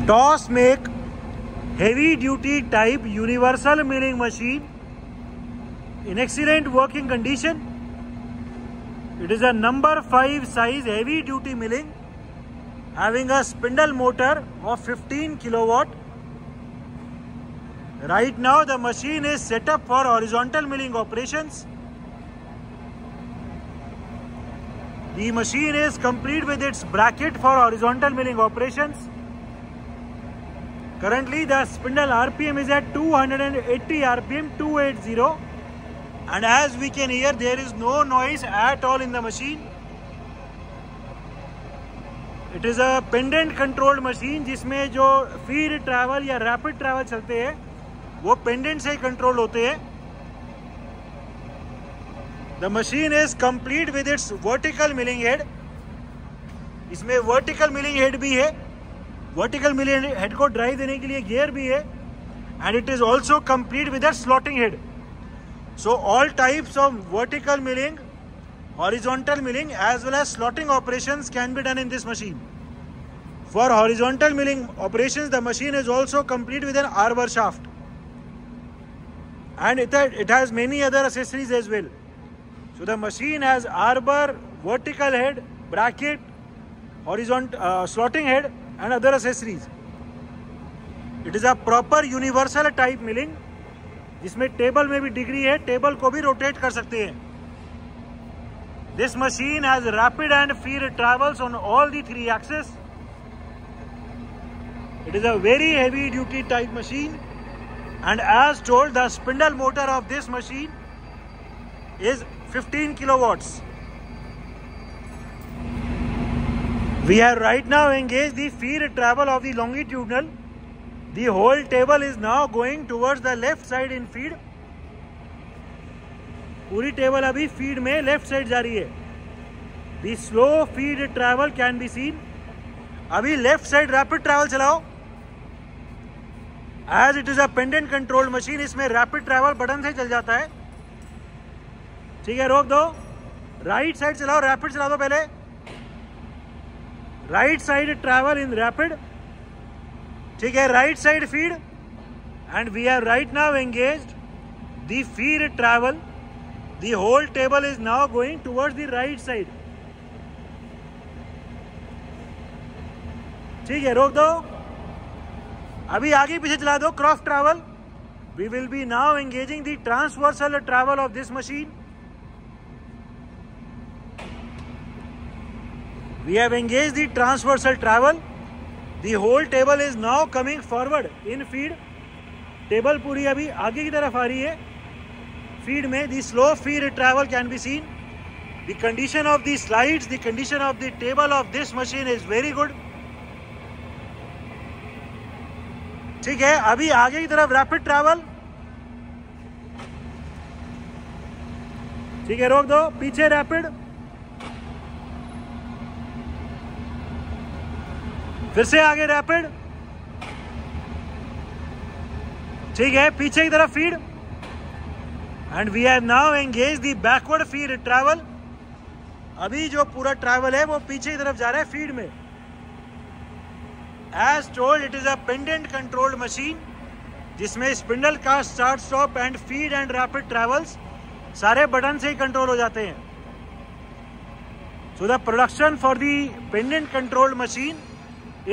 Toss make heavy duty type universal milling machine in excellent working condition. It is a number 5 size heavy duty milling having a spindle motor of 15 kilowatt. Right now the machine is set up for horizontal milling operations. The machine is complete with its bracket for horizontal milling operations. Currently the spindle RPM is at 280 RPM, 280, and as we can hear there is no noise at all in the machine. It is a pendant controlled machine जिसमें जो feed travel या rapid travel चलते हैं वो pendant से control होते हैं. The machine is complete with its vertical milling head. इसमें vertical milling head भी है. वर्टिकल मिलिंग हेड को ड्राइव देने के लिए गियर भी है, and it is also complete with a slotting head. So all types of vertical milling, horizontal milling as well as slotting operations can be done in this machine. For horizontal milling operations the machine is also complete with an arbor shaft, and it has many other accessories as well. So the machine has arbor, vertical head, bracket, horizontal slotting head and other accessories. It is a proper universal type milling जिसमें table में भी degree है, table को भी rotate कर सकते हैं. This machine has rapid and feed travels on all the 3 axes. It is a very heavy duty type machine, and as told the spindle motor of this machine is 15 kilowatts. We have right now engaged the feed travel of the longitudinal. The whole table is now going towards the left side in feed. पूरी table अभी feed में left side जा रही है. The slow feed travel can be seen. अभी left side rapid travel चलाओ. As it is a pendant controlled machine, इसमें rapid travel button से चल जाता है. ठीक है, रोक दो. राइट साइड चलाओ, रैपिड चला दो पहले. Right side travel in rapid. ठीक है, right side feed, and we are right now engaged the feed travel. The whole table is now going towards the right side. ठीक है, रोक दो. अभी आगे पीछे चला दो. Cross travel. We will be now engaging the transversal travel of this machine. We have engaged the transversal travel. The whole table is now coming forward in feed. Table पूरी अभी आगे की तरफ आ रही है. फीड में the slow feed travel can be seen. The condition of the slides, the condition of the table of this machine is very good. ठीक है, अभी आगे की तरफ रैपिड ट्रैवल. ठीक है, रोक दो. पीछे रैपिड. फिर से आगे रैपिड. ठीक है, पीछे की तरफ feed, and we have now engage the backward feed travel. अभी जो पूरा ट्रैवल है वो पीछे की तरफ जा रहा है फीड में. As told it is a pendant controlled machine जिसमें स्पिंडल का start stop and feed and rapid travels सारे बटन से ही कंट्रोल हो जाते हैं. So the production for the pendant controlled machine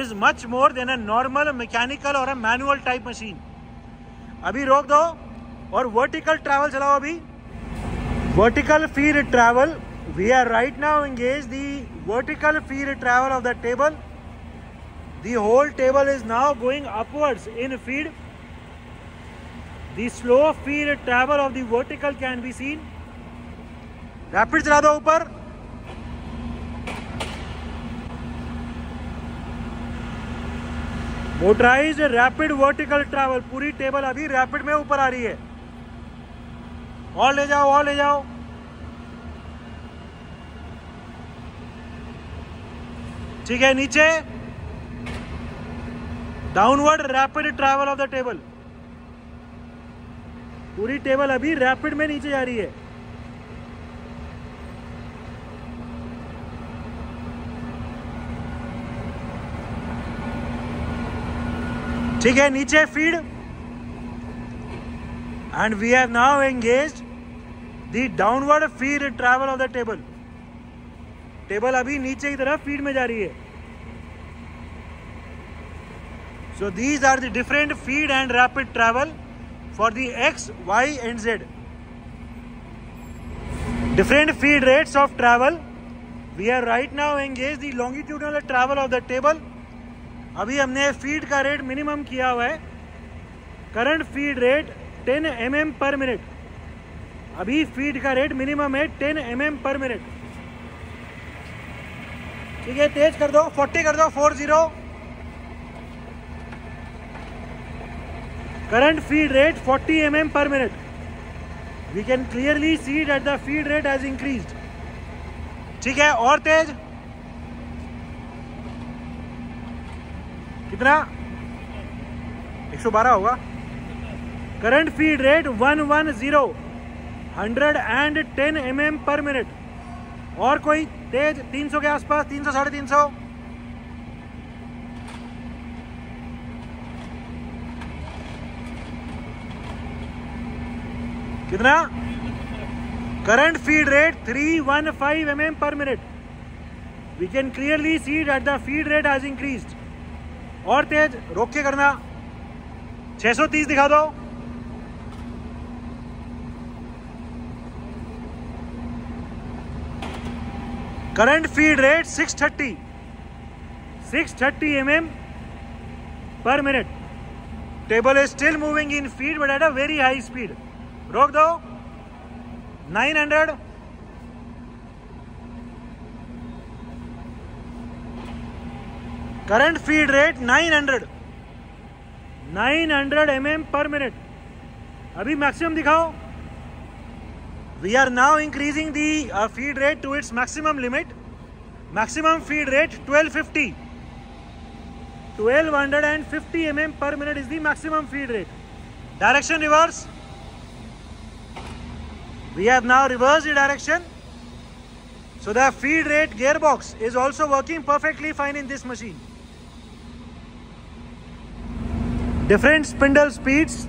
is much more than a normal mechanical or a manual type machine. अभी रोक दो और vertical travel चलाओ. अभी vertical feed travel. We are right now engaged the vertical feed travel of the table. The whole table is now going upwards in feed. The slow feed travel of the vertical can be seen. Rapid चला दो ऊपर. Motorised rapid vertical travel. पूरी table अभी rapid में ऊपर आ रही है. और ले जाओ, और ले जाओ. ठीक है, नीचे downward rapid travel of the table. पूरी टेबल अभी रैपिड में नीचे जा रही है. ठीक है, नीचे feed and we have now engaged the downward feed travel of the table. Table अभी नीचे की तरफ फीड में जा रही है। So these are the different feed and rapid travel for the X, Y and Z. Different feed rates of travel. We are right now engaged the longitudinal travel of the table. अभी हमने feed का rate minimum किया हुआ है। Current feed rate 10 mm पर minute. अभी feed का rate minimum है 10 mm पर मिनट। ठीक है, तेज कर दो, 40 कर दो, 40। Current feed rate 40 mm per minute. We can clearly see that the feed rate has increased. ठीक है, और तेज कितना? 112 होगा। Current feed rate 110 110 mm per minute। और कोई तेज 300 के आसपास, 300 350। कितना? Current feed rate 315 mm per minute. We can clearly see that the feed rate has increased. और तेज रोक के करना। 630 दिखा दो। Current feed rate 630 mm per minute. Table is still moving in feed but at a very high speed. रोक दो। 900। Current feed rate 900 mm पर minute. अभी मैक्सिमम दिखाओ। We are now increasing the feed rate to its maximum limit. Maximum feed rate 1250 mm per minute is the maximum feed rate. Direction reverse. We have now reversed the direction. So the feed rate gearbox is also working perfectly fine in this machine. Different spindle speeds.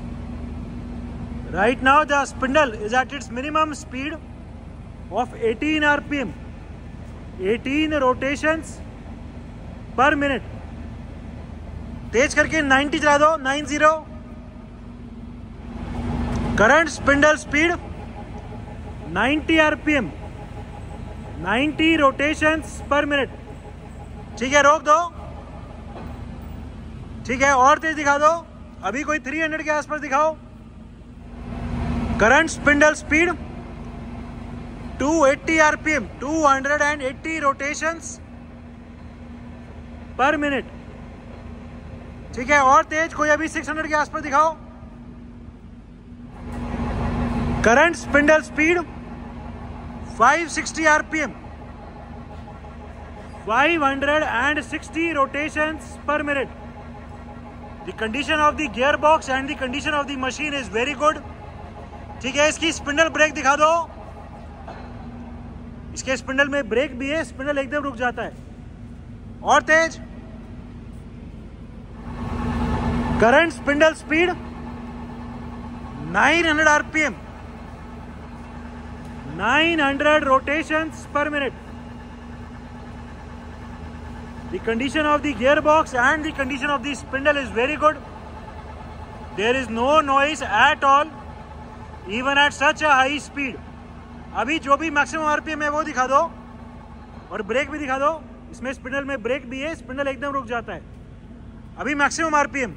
Right now the spindle is at its minimum speed of 18 RPM. 18 rotations per minute. तेज करके 90 चला दो। 90। Current spindle speed 90 RPM, 90 rotations पर minute. ठीक है, रोक दो। ठीक है, और तेज दिखा दो। अभी कोई 300 के आसपास दिखाओ। Current spindle speed 280 RPM, 280 rotations पर मिनट। ठीक है, और तेज कोई अभी 600 के आसपास दिखाओ। Current spindle speed 560 RPM, 560 rotations per minute. The condition of the gearbox and the condition of the machine is very good. ठीक है, इसकी स्पिंडल ब्रेक दिखा दो। इसके स्पिंडल में ब्रेक भी है, स्पिंडल एकदम रुक जाता है। और तेज। Current spindle speed 900 RPM, 900 rotations per minute. The condition of the gearbox and the condition of the spindle is very good. There is no noise at all, even at such a high speed. अभी जो भी maximum RPM है वो दिखा दो और break भी दिखा दो। इसमें स्पिंडल में ब्रेक भी है, स्पिंडल एकदम रुक जाता है। अभी maximum RPM,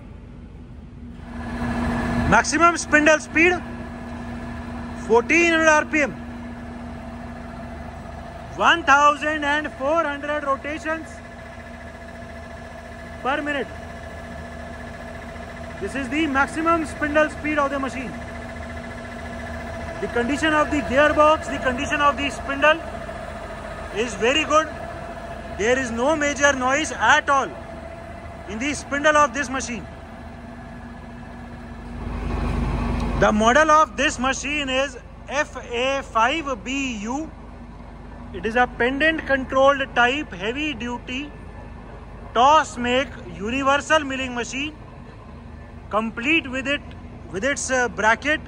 maximum spindle speed 1400 RPM, 1400 rotations per minute. This is the maximum spindle speed of the machine. The condition of the gearbox, the condition of the spindle is very good. There is no major noise at all in the spindle of this machine. The model of this machine is FA5BU. It is a pendant controlled type heavy duty toss make universal milling machine. complete with its bracket.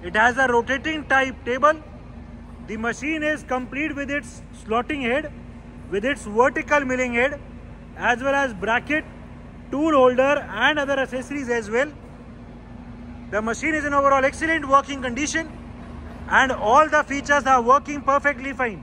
It has a rotating type table. The machine is complete with its slotting head, with its vertical milling head, as well as bracket, tool holder and other accessories as well. The machine is in overall excellent working condition and all the features are working perfectly fine.